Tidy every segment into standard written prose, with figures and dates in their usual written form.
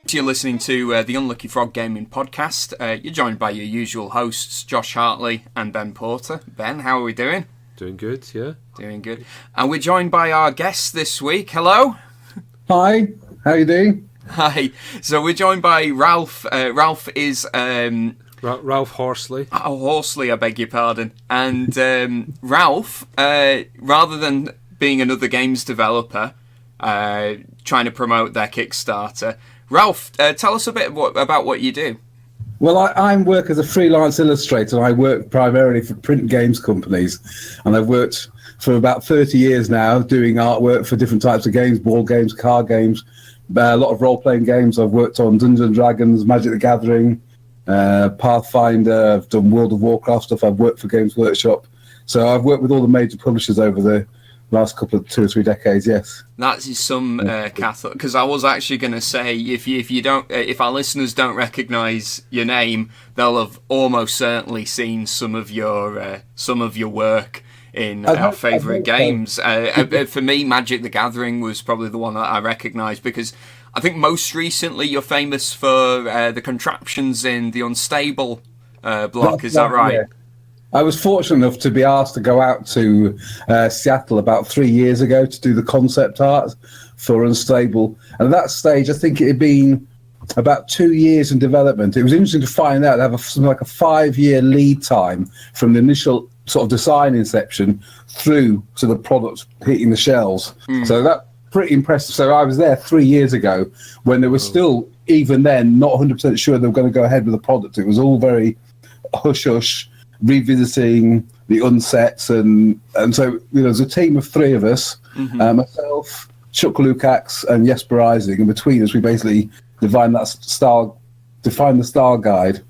You're listening to the Unlucky Frog Gaming Podcast. You're joined by your usual hosts, Josh Hartley and Ben Porter. Ben, how are we doing? Doing good, yeah. Doing good. And we're joined by our guest this week. Hello. Hi, how you doing? Hi. So we're joined by Ralph. Ralph is... Ralph Horsley. Oh, Horsley, I beg your pardon. And Ralph, rather than being another games developer, trying to promote their Kickstarter... Ralph, tell us a bit about what you do. Well, I work as a freelance illustrator. And I work primarily for print games companies. And I've worked for about 30 years now doing artwork for different types of games, board games, card games, a lot of role-playing games. I've worked on Dungeons & Dragons, Magic the Gathering, Pathfinder. I've done World of Warcraft stuff. I've worked for Games Workshop. So I've worked with all the major publishers over the last couple of 2 or 3 decades, yes. That's some Catholic, because I was actually going to say if our listeners don't recognise your name, they'll have almost certainly seen some of your work in our favourite games. For me, Magic the Gathering was probably the one that I recognised, because I think most recently you're famous for the contraptions in the Unstable block. Is that right? Yeah. I was fortunate enough to be asked to go out to Seattle about 3 years ago to do the concept art for Unstable. And at that stage, I think it had been about 2 years in development. It was interesting to find out they have something like a 5-year lead time from the initial sort of design inception through to the product hitting the shelves. So that's pretty impressive. So I was there 3 years ago when they were still, even then, not 100% sure they were going to go ahead with the product. It was all very hush-hush, revisiting the unsets, and so there's a team of 3 of us, myself, Chuck Lukacs, and Jesper Ising, and between us we basically defined the style guide,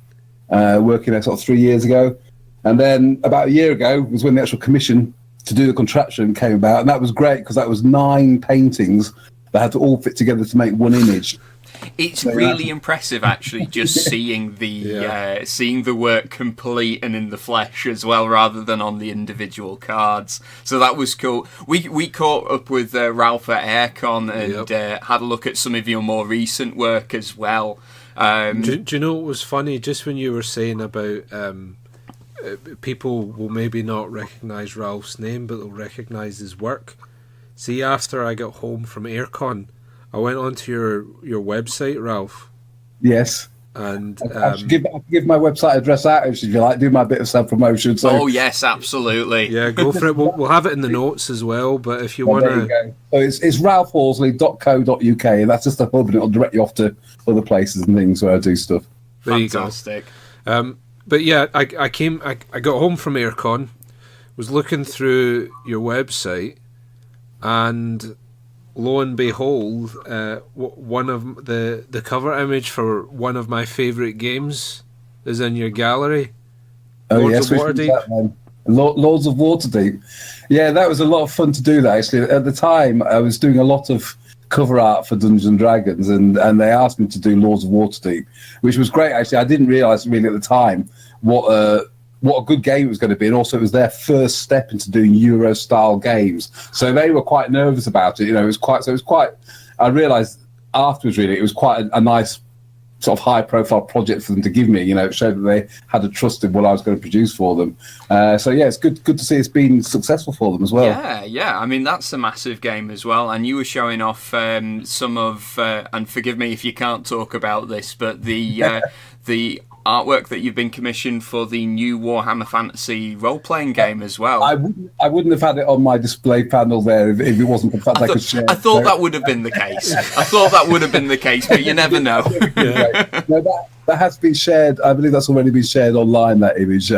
working there sort of 3 years ago, and then about a year ago was when the actual commission to do the contraption came about, and that was great because that was 9 paintings that had to all fit together to make one image. It's really impressive, actually, just seeing the work complete and in the flesh as well, rather than on the individual cards. So that was cool. We caught up with Ralph at Aircon and had a look at some of your more recent work as well. Do you know what was funny? Just when you were saying about people will maybe not recognise Ralph's name, but they'll recognise his work. See, after I got home from Aircon, I went onto your website, Ralph. Yes. And I should give my website address out if you like, do my bit of self-promotion. So. Oh, yes, absolutely. Yeah, go for it. We'll have it in the notes as well, but if you want to... So it's ralphhorsley.co.uk, and that's just a hub, and it'll direct you off to other places and things where I do stuff. Fantastic. But yeah, I got home from Aircon, was looking through your website, and... lo and behold, one of the cover image for one of my favourite games is in your gallery. Lords of Waterdeep. Lords of Waterdeep. Yeah, that was a lot of fun to do that, actually. At the time, I was doing a lot of cover art for Dungeons & Dragons, and they asked me to do Lords of Waterdeep, which was great, actually. I didn't realise really at the time what a good game it was going to be, and also it was their first step into doing Euro-style games. So they were quite nervous about it. It was quite. I realised afterwards, really, it was quite a nice sort of high-profile project for them to give me. It showed that they had a trust in what I was going to produce for them. So yeah, it's good to see it's been successful for them as well. Yeah. I mean, that's a massive game as well. And you were showing off some of, and forgive me if you can't talk about this, but the artwork that you've been commissioned for the new Warhammer Fantasy role-playing game as well. I wouldn't have had it on my display panel there if it wasn't the fact I could share. I thought that would have been the case. But you never know. No, that has been shared. I believe that's already been shared online, that image,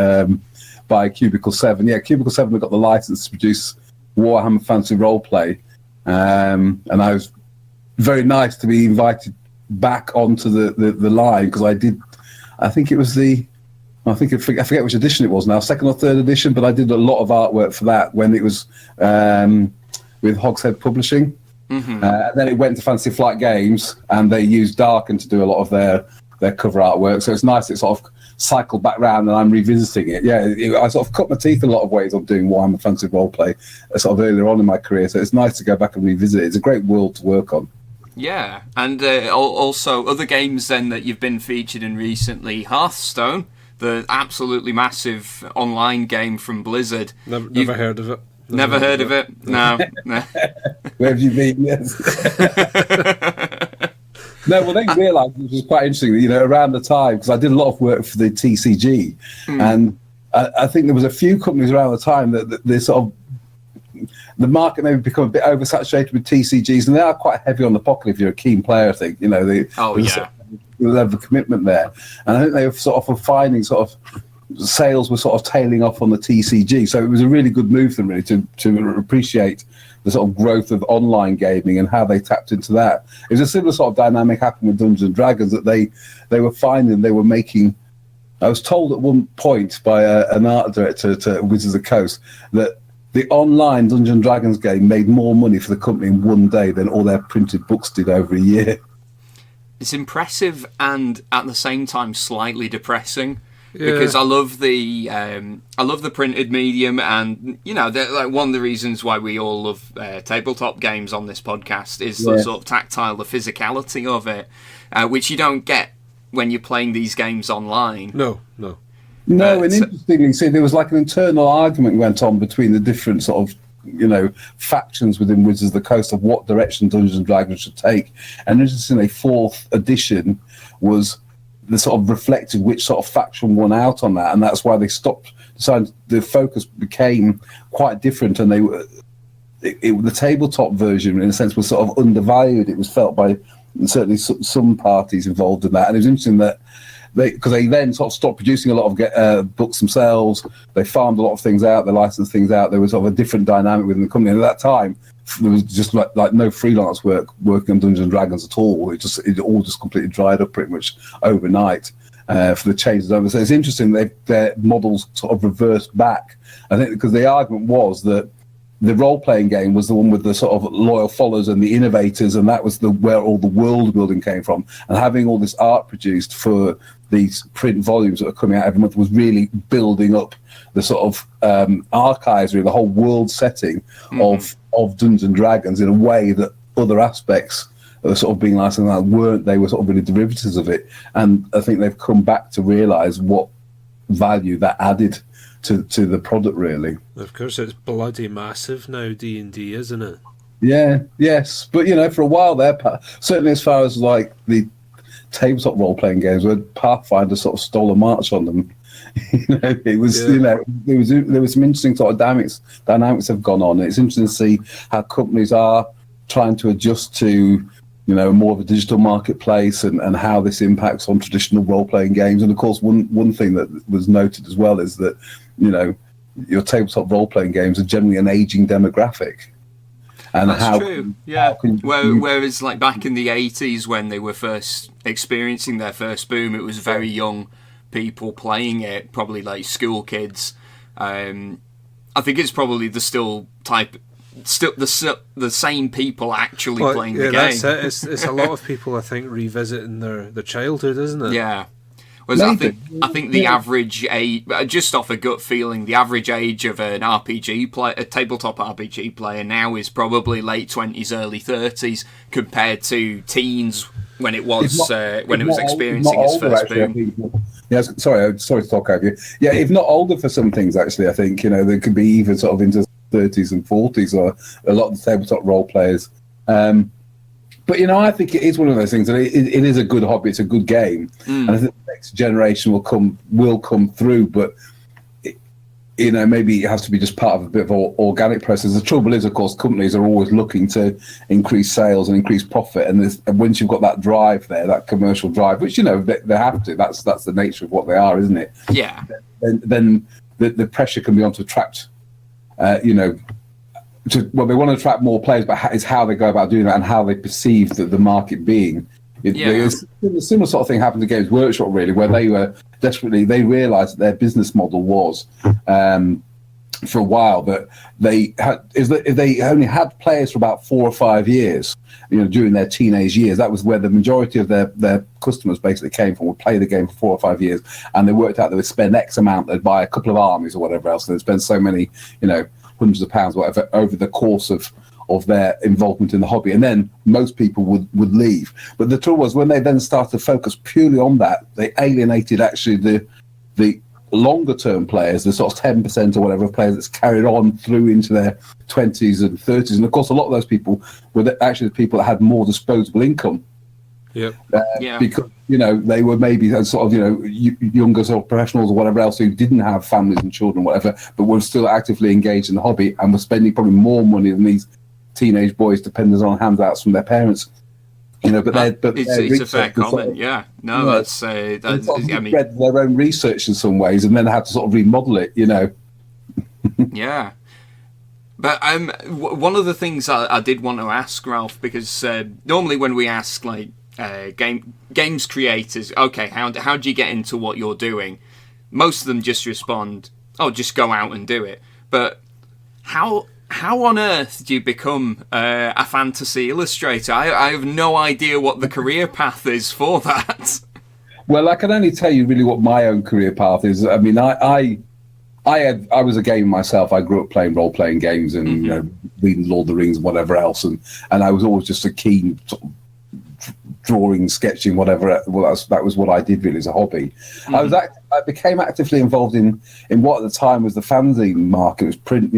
by Cubicle 7. Yeah, Cubicle 7 have got the license to produce Warhammer Fantasy Roleplay. And I was very nice to be invited back onto the line, because I think it was I forget which edition it was now, 2nd or 3rd edition, but I did a lot of artwork for that when it was with Hogshead Publishing. Mm-hmm. And then it went to Fantasy Flight Games, and they used Darken to do a lot of their cover artwork. So it's nice. It sort of cycled back round and I'm revisiting it. Yeah, I sort of cut my teeth in a lot of ways on doing Warhammer Fantasy Roleplay sort of earlier on in my career, so it's nice to go back and revisit it. It's a great world to work on. Yeah, and also other games then that you've been featured in recently, Hearthstone, the absolutely massive online game from Blizzard. Never heard of it. Never heard of it? No. Where have you been? Yes. No, well, they realised, which was quite interesting, you know, around the time, because I did a lot of work for the TCG, and I think there was a few companies around the time that they sort of, the market may become a bit oversaturated with TCGs, and they are quite heavy on the pocket if you're a keen player, I think. You know, there's sort of a level of commitment there. And I think they were sort of finding sort of sales were sort of tailing off on the TCG. So it was a really good move for them, really, to appreciate the sort of growth of online gaming and how they tapped into that. It was a similar sort of dynamic happened with Dungeons and Dragons, that they were finding they were making. I was told at one point by an art director to Wizards of the Coast that the online Dungeons and Dragons game made more money for the company in one day than all their printed books did over a year. It's impressive and at the same time slightly depressing. Yeah. Because I love the printed medium, and you know, like one of the reasons why we all love tabletop games on this podcast is the sort of tactile, the physicality of it, which you don't get when you're playing these games online. No, and interestingly, see, there was like an internal argument went on between the different sort of, you know, factions within Wizards of the Coast of what direction Dungeons and Dragons should take. And interestingly, 4th edition was the sort of reflected which sort of faction won out on that, and that's why they stopped. So the focus became quite different, and the tabletop version, in a sense, was sort of undervalued. It was felt by certainly some parties involved in that, and it was interesting that because they then sort of stopped producing a lot of books themselves. They farmed a lot of things out, they licensed things out. There was sort of a different dynamic within the company, and at that time there was just like no freelance working on Dungeons and Dragons at all. It all just completely dried up pretty much overnight for the changes over. So it's interesting their models sort of reversed back. I think because the argument was that the role-playing game was the one with the sort of loyal followers and the innovators, and that was where all the world building came from. And having all this art produced for these print volumes that are coming out every month was really building up the sort of archives, really, the whole world setting of Dungeons and Dragons in a way that other aspects that were sort of being licensed out weren't. They were sort of really derivatives of it. And I think they've come back to realise what value that added to the product, really. Of course, it's bloody massive now, D&D, isn't it? Yeah, yes. But, you know, for a while there, certainly as far as, like, the tabletop role-playing games, where Pathfinder sort of stole a march on them. You know, it was, you know, there was some interesting sort of dynamics have gone on. It's interesting to see how companies are trying to adjust to, you know, more of a digital marketplace and how this impacts on traditional role-playing games. And of course, one thing that was noted as well is that, you know, your tabletop role-playing games are generally an aging demographic. And that's true. Whereas, like back in the 80s when they were first experiencing their first boom, it was very young people playing it, probably like school kids. I think it's probably the same people actually playing the game. That's it. It's a lot of people, I think, revisiting their childhood, isn't it? Yeah. Whereas I think the average age, just off a gut feeling, the average age of an RPG player, a tabletop RPG player now is probably late 20s, early 30s, compared to teens when it was experiencing its first boom. Yeah, sorry to talk over you. Yeah, if not older for some things, actually, I think, you know, there could be even sort of into 30s and 40s, or a lot of the tabletop role players. But, you know, I think it is one of those things that it is a good hobby. It's a good game. And I think the next generation will come through. But, you know, maybe it has to be just part of a bit of an organic process. The trouble is, of course, companies are always looking to increase sales and increase profit. And once you've got that drive there, that commercial drive, which, you know, they have to. That's the nature of what they are, isn't it? Yeah. Then the pressure can be on to attract, you know, they want to attract more players, but it's how they go about doing that and how they perceive the market being. A similar sort of thing happened to Games Workshop, really, where they were they realised that their business model was for a while that if they only had players for about 4 or 5 years, during their teenage years, that was where the majority of their customers basically came from, would play the game for 4 or 5 years, and they worked out they would spend X amount, they'd buy a couple of armies or whatever else, and they'd spend so many, hundreds of pounds, whatever, over the course of their involvement in the hobby, and then most people would leave. But the trouble was, when they then started to focus purely on that, they alienated actually the longer term players, the sort of 10% or whatever of players that's carried on through into their 20s and 30s. And of course, a lot of those people were actually the people that had more disposable income. Yep. Because, they were maybe sort of, younger sort of professionals or whatever else who didn't have families and children, whatever, but were still actively engaged in the hobby and were spending probably more money than these teenage boys dependent on handouts from their parents. It's a fair comment. Yeah, no, that's I mean, read their own research in some ways, and then had to sort of remodel it. Yeah, but one of the things I did want to ask Ralph, because normally when we ask like games creators, okay, how do you get into what you're doing? Most of them just respond, "Oh, just go out and do it." But how on earth do you become a fantasy illustrator? I have no idea what the career path is for that. Well, I can only tell you really what my own career path is. I mean, I was a gamer myself. I grew up playing role-playing games and reading Lord of the Rings and whatever else, and I was always just a keen sort of drawing, sketching, whatever. Well, that was what I did really as a hobby. I became actively involved in what at the time was the fanzine market. It was print,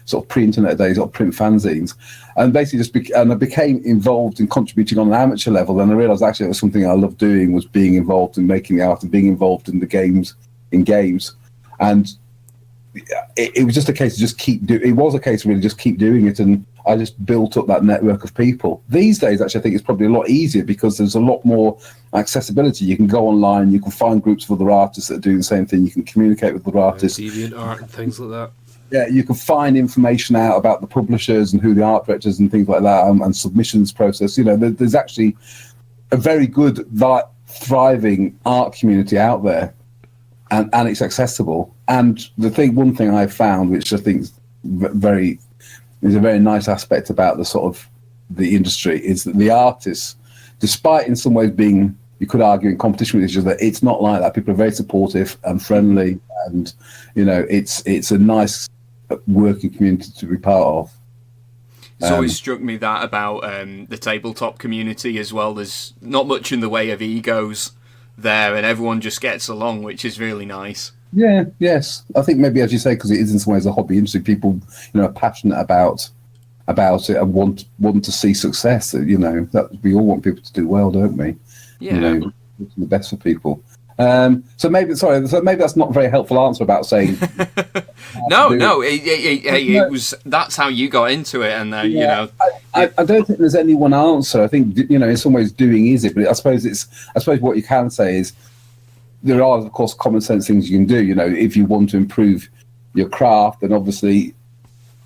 sort of pre-internet days, or print fanzines, and basically I became involved in contributing on an amateur level. And I realised actually it was something I loved doing, was being involved in making the art and being involved in the games, and it was just a case of just keep doing. It was a case of really just keep doing it, and I just built up that network of people. These days, actually, I think it's probably a lot easier because there's a lot more accessibility. You can go online, you can find groups of other artists that are doing the same thing. You can communicate with other artists, deviant art and things like that. Yeah, you can find information out about the publishers and who the art directors and things like that, and submissions process. There's actually a very good, thriving art community out there, and it's accessible. And one thing I've found, which I think is a very nice aspect about the industry, is that the artists, despite in some ways being, you could argue, in competition with each other, it's not like that. People are very supportive and friendly, and it's a nice working community to be part of. It's always struck me that about the tabletop community as well. There's not much in the way of egos there, and everyone just gets along, which is really nice. Yeah, yes. I think maybe, as you say, because it is in some ways a hobby industry, people are passionate about it and want to see success. That we all want people to do well, don't we? Yeah. The best for people. So maybe that's not a very helpful answer about saying. No. It was. That's how you got into it, and I don't think there's any one answer. I think in some ways doing is it, but I suppose what you can say is there are of course common sense things you can do. If you want to improve your craft, then obviously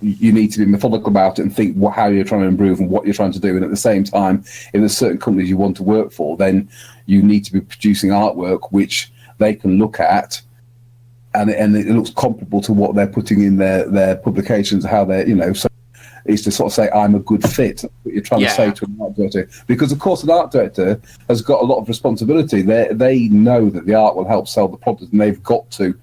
you need to be methodical about it and think how you're trying to improve and what you're trying to do. And at the same time, if there's certain companies you want to work for, then you need to be producing artwork which they can look at, and it looks comparable to what they're putting in their publications, how they're, so it's to sort of say, I'm a good fit. What you're trying to say to an art director. Because, of course, an art director has got a lot of responsibility. They know that the art will help sell the product, and they've got to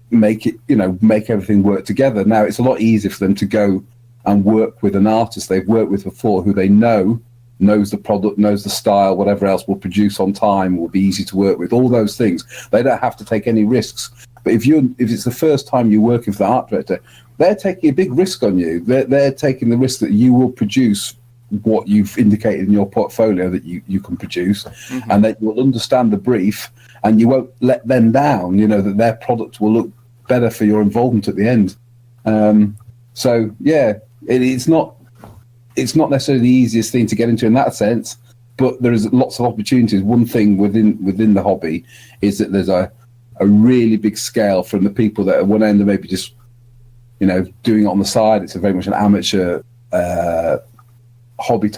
make it, make everything work together. Now, it's a lot easier for them to go and work with an artist they've worked with before, who they knows the product, knows the style, whatever else, will produce on time, will be easy to work with, all those things. They don't have to take any risks. But if it's the first time you're working for the art director, they're taking a big risk on you. They're taking the risk that you will produce what you've indicated in your portfolio that you can produce, and that you'll understand the brief, and you won't let them down, that their product will look better for your involvement at the end. So yeah, it's not necessarily the easiest thing to get into in that sense, but there is lots of opportunities. One thing within the hobby is that there's a really big scale from the people that at one end are maybe just doing it on the side. It's a very much an amateur hobby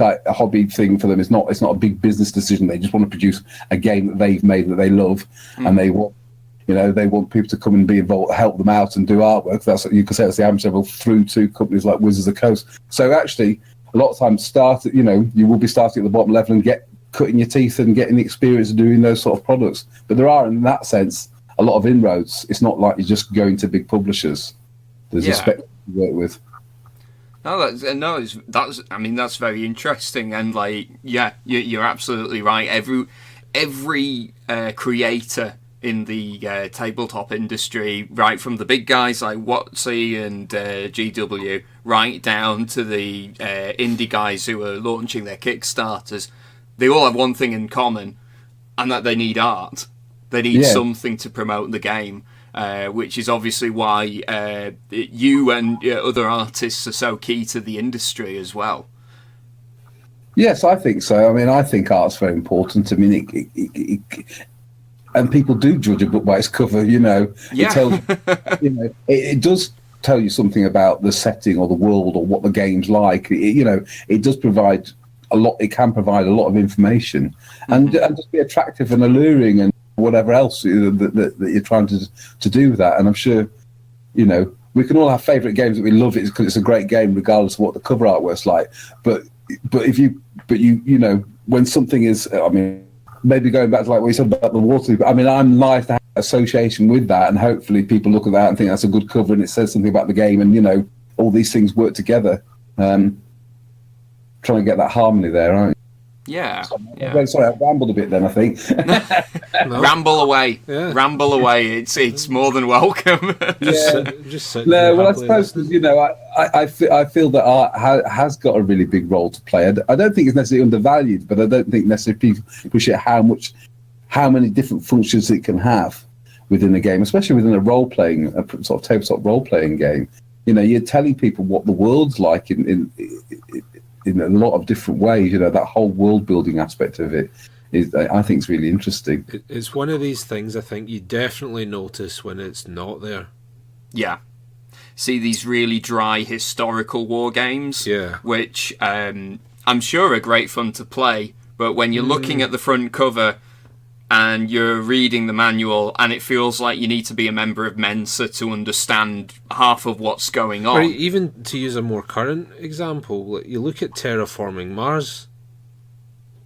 thing for them. It's not a big business decision. They just want to produce a game that they've made that they love, and they want They want people to come and be involved, help them out and do artwork. That's you can say that's the amateur level through to companies like Wizards of the Coast. So actually, a lot of times, you will be starting at the bottom level and cutting your teeth and getting the experience of doing those sort of products. But there are, in that sense, a lot of inroads. It's not like you're just going to big publishers. There's a spectrum to work with. That's very interesting, and you're absolutely right. Every creator in the tabletop industry, right from the big guys like WotC and GW, right down to the indie guys who are launching their Kickstarters, they all have one thing in common, and that they need art. They need something to promote the game. Which is obviously why you and other artists are so key to the industry as well. Yes, I think so. I mean, I think art's very important. I mean, and people do judge a book by its cover. It tells it does tell you something about the setting or the world or what the game's like. It does provide a lot. It can provide a lot of information and just be attractive and alluring and whatever else that you're trying to do with that. And I'm sure, we can all have favourite games that we love it because it's a great game regardless of what the cover artwork's like. But when something is, I mean, maybe going back to like what you said about the Waterdeep, I mean, I'm nice to have association with that, and hopefully people look at that and think that's a good cover and it says something about the game, and all these things work together. Trying to get that harmony there, aren't you? Yeah. Sorry, I rambled a bit then, I think. Ramble away. Yeah. Ramble away. It's more than welcome. Just I suppose, I feel that art has got a really big role to play. I don't think it's necessarily undervalued, but I don't think necessarily people appreciate how many different functions it can have within a game, especially within a sort of tabletop role-playing game. You're telling people what the world's like in a lot of different ways. That whole world building aspect of it is, I think, is really interesting. It's one of these things I think you definitely notice when it's not there. Yeah. See these really dry historical war games, which I'm sure are great fun to play, but when you're looking at the front cover and you're reading the manual and it feels like you need to be a member of Mensa to understand half of what's going on. Or even to use a more current example, you look at Terraforming Mars,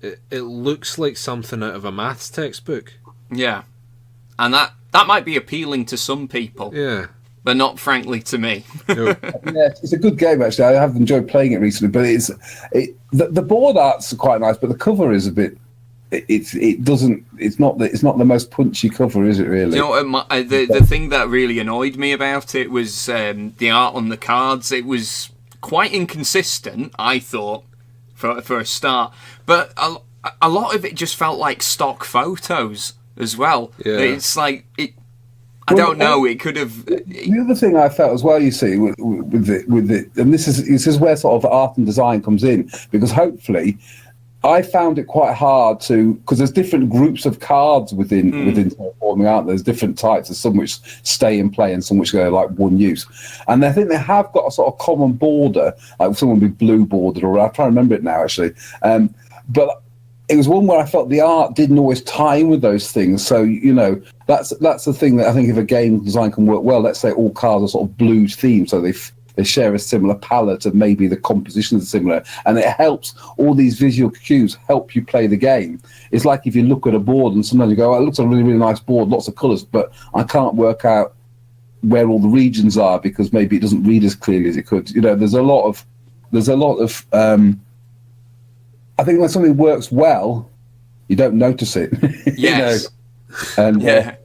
it looks like something out of a maths textbook. Yeah. And that might be appealing to some people. Yeah. But not, frankly, to me. No. It's a good game, actually. I have enjoyed playing it recently, but the board art's quite nice, but the cover is a bit... It's not the most punchy cover, is it? Really? The thing that really annoyed me about it was the art on the cards. It was quite inconsistent, I thought, for a start. But a lot of it just felt like stock photos as well. Yeah. It's like it. I don't know. It could have. The other thing I felt as well, you see, with it, and this is where sort of art and design comes in, because hopefully. I found it quite hard because there's different groups of cards within Terraforming, aren't there? There's different types. There's some which stay in play and some which go like one use. And I think they have got a sort of common border, like someone would be blue bordered, or I'm trying to remember it now actually. But it was one where I felt the art didn't always tie in with those things. So, that's the thing that I think if a game design can work well, let's say all cards are sort of blue themed, so they share a similar palette and maybe the composition is similar, and it helps. All these visual cues help you play the game. It's like if you look at a board and sometimes you go, it looks like a really, really nice board, lots of colours, but I can't work out where all the regions are because maybe it doesn't read as clearly as it could. There's a lot of I think when something works well, you don't notice it. Yes. And yeah.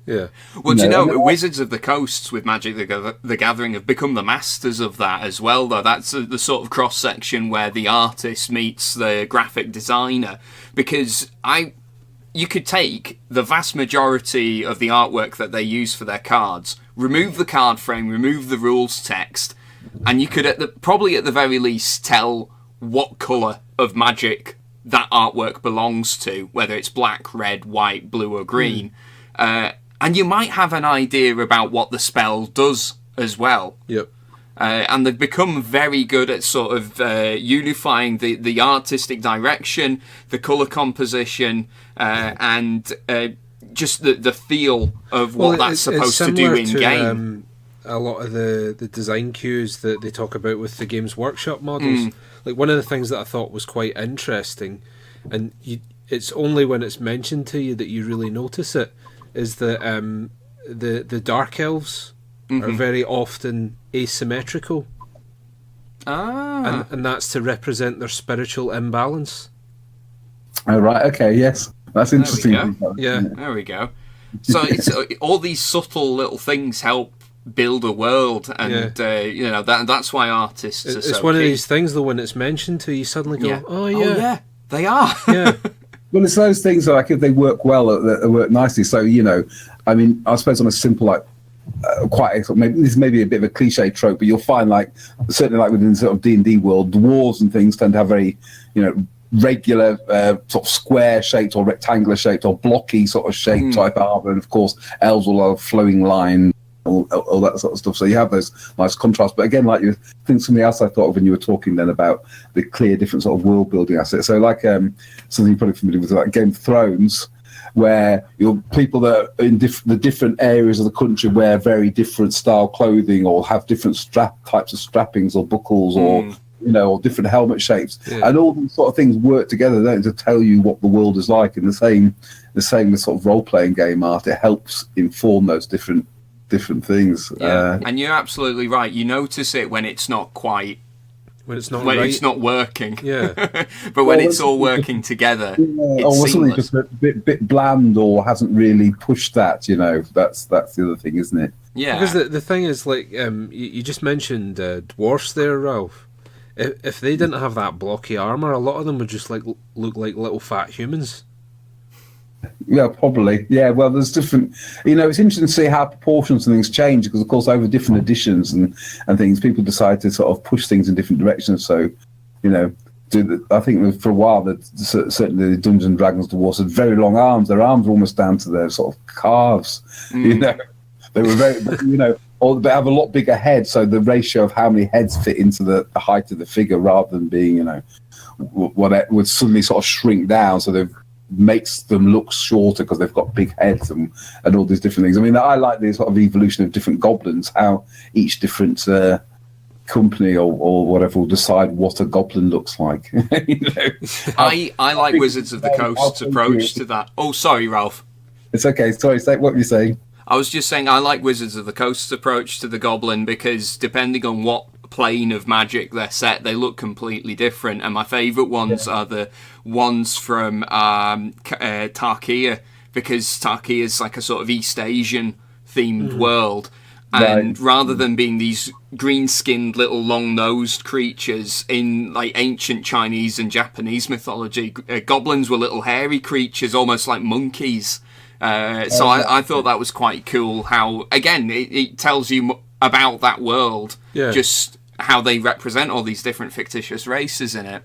Well, Wizards of the Coast with Magic the Gathering have become the masters of that as well, though. That's the sort of cross-section where the artist meets the graphic designer, because you could take the vast majority of the artwork that they use for their cards, remove the card frame, remove the rules text, and you could probably at the very least tell what colour of Magic that artwork belongs to, whether it's black, red, white, blue or green. And you might have an idea about what the spell does as well. Yep. And they've become very good at sort of unifying the artistic direction, the colour composition, and just the feel of what that's supposed to do in game. A lot of the design cues that they talk about with the Games Workshop models. Like one of the things that I thought was quite interesting, and it's only when it's mentioned to you that you really notice it, is that the Dark Elves are very often asymmetrical. And that's to represent their spiritual imbalance. Oh, right, okay, yes. That's interesting. Yeah. There we go. So it's all these subtle little things help build a world, and that's why artists are so it's one key. of these things though, when it's mentioned to you, you suddenly go, oh yeah, they are. Yeah. Well, it's those things that, like, if they work well, they work nicely. So, I mean, I suppose on a simple, like, maybe this may be a bit of a cliche trope, but you'll find, like, certainly like within the sort of D&D world, dwarves and things tend to have very, regular sort of square shaped or rectangular shaped or blocky sort of shape type armor, and of course elves will have flowing line, all that sort of stuff. So you have those nice contrasts. But again, like, I think something else I thought of when you were talking then about the clear different sort of world building assets. So like something you're probably familiar with, like Game of Thrones, where people that are in the different areas of the country wear very different style clothing or have different types of strappings or buckles or or different helmet shapes, and all these sort of things work together, don't they, to tell you what the world is like. And the same with sort of role-playing game art. It helps inform those different things. And you're absolutely right. You notice it when it's not quite. When it's not it's not working. Yeah. But when it's all working together, it's something just a bit bland or hasn't really pushed that, that's the other thing, isn't it? Yeah. Because the thing is, like, you just mentioned dwarfs there, Ralph. If they didn't have that blocky armour, a lot of them would just look like little fat humans. Yeah, probably. Yeah, well, there's different. It's interesting to see how proportions and things change, because, of course, over different editions and things, people decide to sort of push things in different directions. So, I think for a while that certainly the Dungeons and Dragons dwarfs had very long arms. Their arms were almost down to their sort of calves. They were very, or they have a lot bigger head, so the ratio of how many heads fit into the height of the figure, rather than being, what would suddenly sort of shrink down, so they makes them look shorter because they've got big heads and all these different things. I mean, I like the sort of evolution of different goblins, how each different company or whatever will decide what a goblin looks like. I like Wizards of the Coast's approach to that. Oh, sorry, Ralph. It's okay. Sorry, say what you're saying. I was just saying I like Wizards of the Coast's approach to the goblin, because depending on what plane of magic they're set, they look completely different. And my favourite ones are the ones from Tarkia, because Tarkia is like a sort of East Asian themed world. And rather than being these green-skinned little long-nosed creatures in like ancient Chinese and Japanese mythology, goblins were little hairy creatures, almost like monkeys. So I thought that was quite cool, how, again, it tells you about that world, just how they represent all these different fictitious races in it.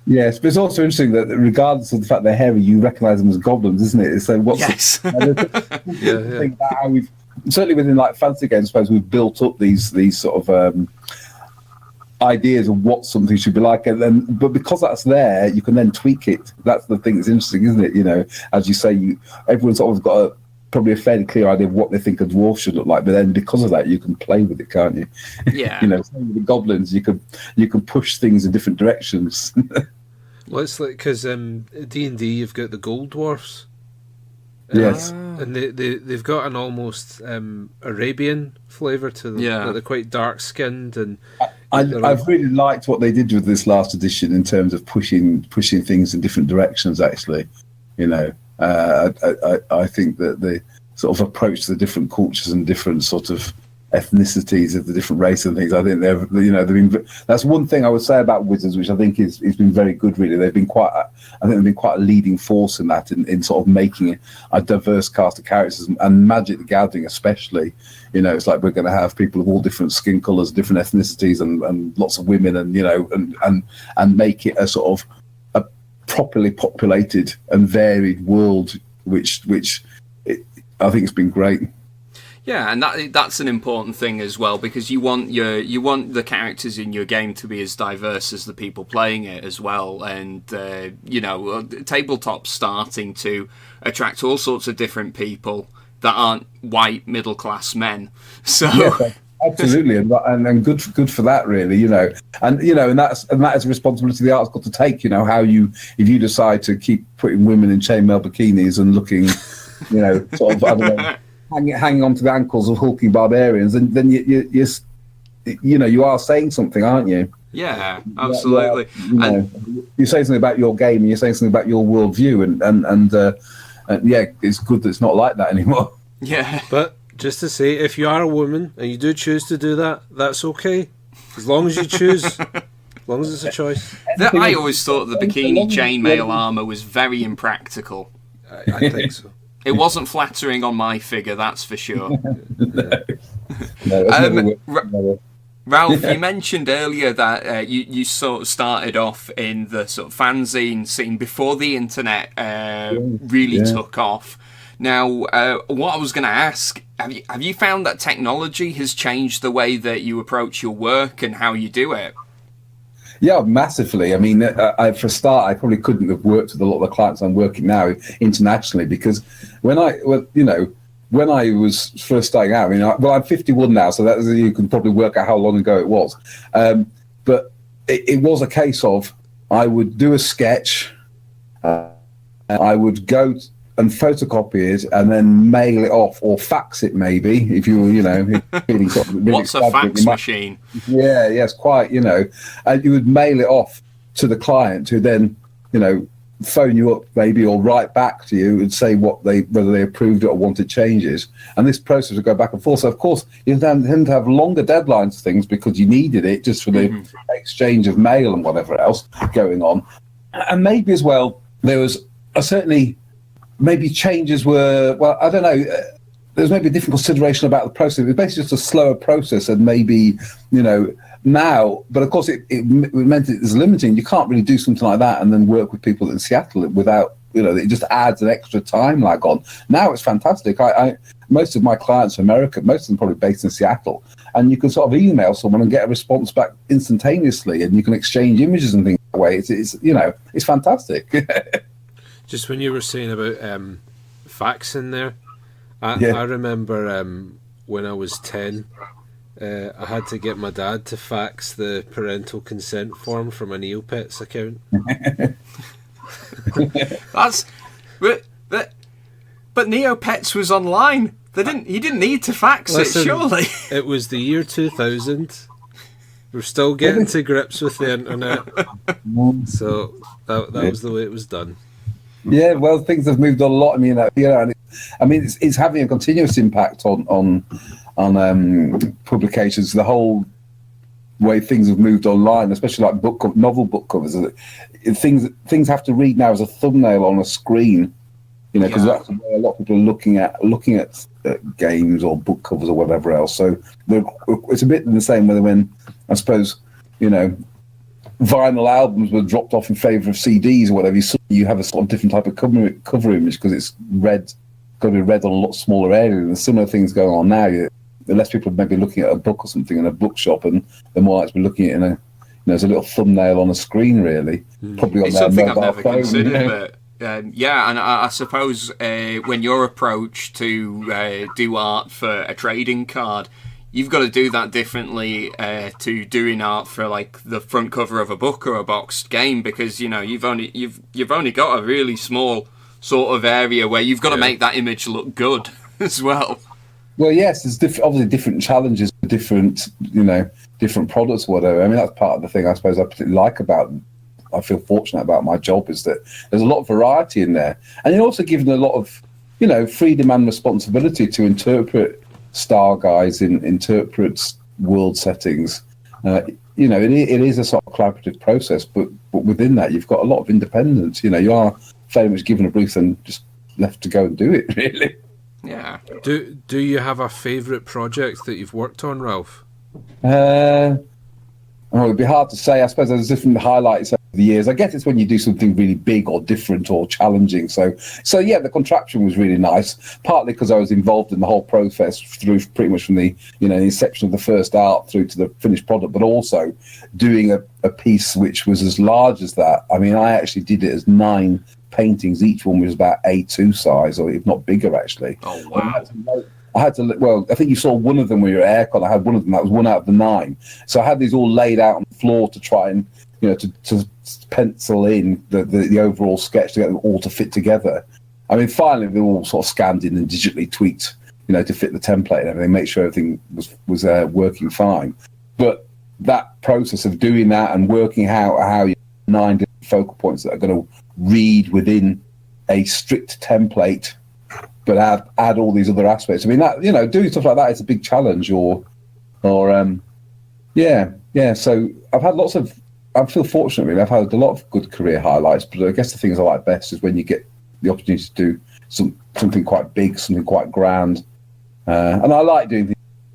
Yes, but it's also interesting that regardless of the fact they're hairy, you recognise them as goblins, isn't it? So what's thing about how we've, certainly within like fantasy games, I suppose we've built up these sort of ideas of what something should be like, but because that's there, you can then tweak it. That's the thing that's interesting, isn't it? As you say, everyone's sort of got probably a fairly clear idea of what they think a dwarf should look like, but then because of that, you can play with it, can't you? Yeah. Same with the goblins, you can push things in different directions. Well, it's like, because D&D, you've got the gold dwarfs. Yes. And they've got an almost Arabian flavour to them. Yeah. They're quite dark-skinned. And I've really liked what they did with this last edition in terms of pushing things in different directions, actually. I think that the sort of approach to the different cultures and different sort of ethnicities of the different races and things, I think they've been. That's one thing I would say about Wizards, which I think is been very good. Really, they've been quite a leading force in that, in sort of making a diverse cast of characters, and Magic the Gathering especially. It's like we're going to have people of all different skin colours, different ethnicities, and lots of women, and make it a sort of a properly populated and varied world, which I think has been great. Yeah, and that's an important thing as well, because you want the characters in your game to be as diverse as the people playing it as well, and tabletop's starting to attract all sorts of different people that aren't white middle class men. So yeah, absolutely, and good for that, really, and that is a responsibility the art's got to take. If you decide to keep putting women in chainmail bikinis and looking, sort of, I don't know, hanging on to the ankles of hulking barbarians, and then you are saying something, aren't you? Yeah, absolutely. You're saying something about your game, and you're saying something about your worldview, and yeah, it's good that it's not like that anymore. Yeah, but just to say, if you are a woman and you do choose to do that, that's okay, as long as you choose. As long as it's a choice. I always thought the bikini chainmail armor was very impractical. I think so. It wasn't flattering on my figure, that's for sure. Ralph, you mentioned earlier that you sort of started off in the sort of fanzine scene before the internet really took off. Now, what I was going to ask, have you found that technology has changed the way that you approach your work and how you do it? Yeah, massively. I mean, for a start, I probably couldn't have worked with a lot of the clients I'm working now internationally, because when I was first starting out, I'm 51 now, so you can probably work out how long ago it was. But it was a case of, I would do a sketch, I would go and photocopy it and then mail it off, or fax it maybe, if you were, feeling sort of really what's a fax machine? Yeah, yes, quite, and you would mail it off to the client, who then, phone you up maybe, or write back to you and say whether they approved it or wanted changes. And this process would go back and forth. So of course you tend to have longer deadlines for things, because you needed it just for the exchange of mail and whatever else going on. And maybe as well, there was certainly maybe changes were, well, I don't know, there's maybe a different consideration about the process. It was basically just a slower process, and maybe, now, but of course it meant it was limiting. You can't really do something like that and then work with people in Seattle without, it just adds an extra time lag on. Now it's fantastic. Most of my clients are American, most of them probably based in Seattle, and you can sort of email someone and get a response back instantaneously, and you can exchange images and things that way. It's fantastic. Just when you were saying about faxing there, I remember when I was 10, I had to get my dad to fax the parental consent form from a Neopets account. But Neopets was online. He didn't need to fax it, surely. It was the year 2000. We're still getting to grips with the internet, so that was the way it was done. Yeah, well, things have moved on a lot. It's having a continuous impact on publications. The whole way things have moved online, especially like novel book covers. Things have to read now as a thumbnail on a screen, because that's where a lot of people are looking at games or book covers or whatever else. So it's a bit in the same way when, I suppose, vinyl albums were dropped off in favour of CDs or whatever. You have a sort of different type of cover image, because it's got to be read on a lot smaller area. And similar things going on now. The less people may be looking at a book or something in a bookshop, and the more likely to be looking at it as a little thumbnail on a screen, really. Probably on it's their something I've mobile never phone. considered, but and I suppose when your approach to do art for a trading card, you've got to do that differently to doing art for like the front cover of a book or a boxed game, because you've only got a really small sort of area where you've got to make that image look good as well. Well, yes, there's obviously different challenges for different products or whatever. That's part of the thing I suppose I particularly like about, I feel fortunate about my job, is that there's a lot of variety in there, and you're also given a lot of freedom and responsibility to interpret star guides, interprets world settings. It is a sort of collaborative process, but within that you've got a lot of independence. You are very much given a brief and just left to go and do it, really. Yeah. Do you have a favourite project that you've worked on, Ralph? It'd be hard to say. I suppose there's different highlights the years. I guess it's when you do something really big or different or challenging. So yeah, the contraption was really nice, partly because I was involved in the whole process through pretty much from the the inception of the first art through to the finished product, but also doing a piece which was as large as that. I mean, I actually did it as 9 paintings. Each one was about A2 size, or if not bigger, actually. Oh, wow. I had to, well, I think you saw one of them with your aircon. I had one of them, that was one out of the 9. So I had these all laid out on the floor to try and, to pencil in the overall sketch to get them all to fit together. I mean, finally, they were all sort of scanned in and digitally tweaked, to fit the template and everything, make sure everything was working fine. But that process of doing that and working out how you 9 different focal points that are going to read within a strict template, but add all these other aspects. I mean, that doing stuff like that is a big challenge. So I've had lots of. I feel fortunate, really. I've had a lot of good career highlights, but I guess the things I like best is when you get the opportunity to do something quite big, something quite grand, and I like doing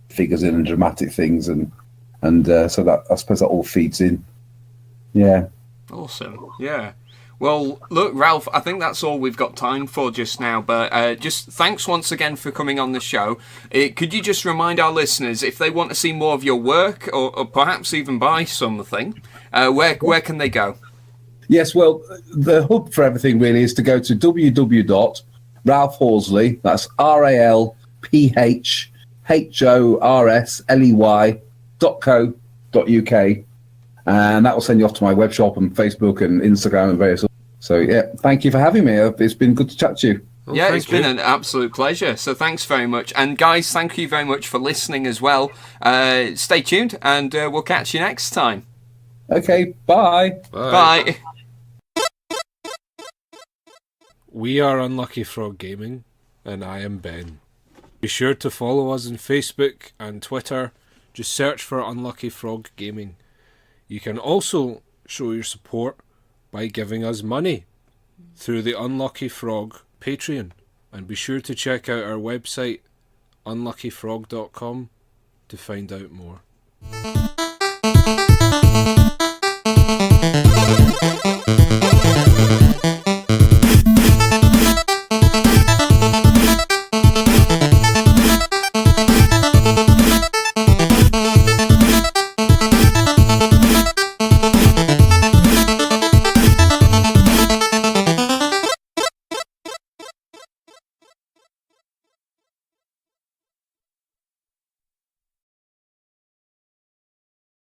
figures in and dramatic things, and so that I suppose that all feeds in. Yeah. Awesome. Yeah. Well, look, Ralph, I think that's all we've got time for just now, but just thanks once again for coming on the show. Could you just remind our listeners, if they want to see more of your work, or perhaps even buy something, where can they go? Yes, well, the hub for everything really is to go to www.ralphhorsley, that's RALPHHORSLEY.co.uk, and that will send you off to my web shop and Facebook and Instagram and various others. So, yeah, thank you for having me. It's been good to chat to you. Well, yeah, it's been an absolute pleasure. So thanks very much. And guys, thank you very much for listening as well. Stay tuned, and we'll catch you next time. Okay, bye. Bye. We are Unlucky Frog Gaming, and I am Ben. Be sure to follow us on Facebook and Twitter. Just search for Unlucky Frog Gaming. You can also show your support by giving us money through the Unlucky Frog Patreon. And be sure to check out our website, unluckyfrog.com, to find out more.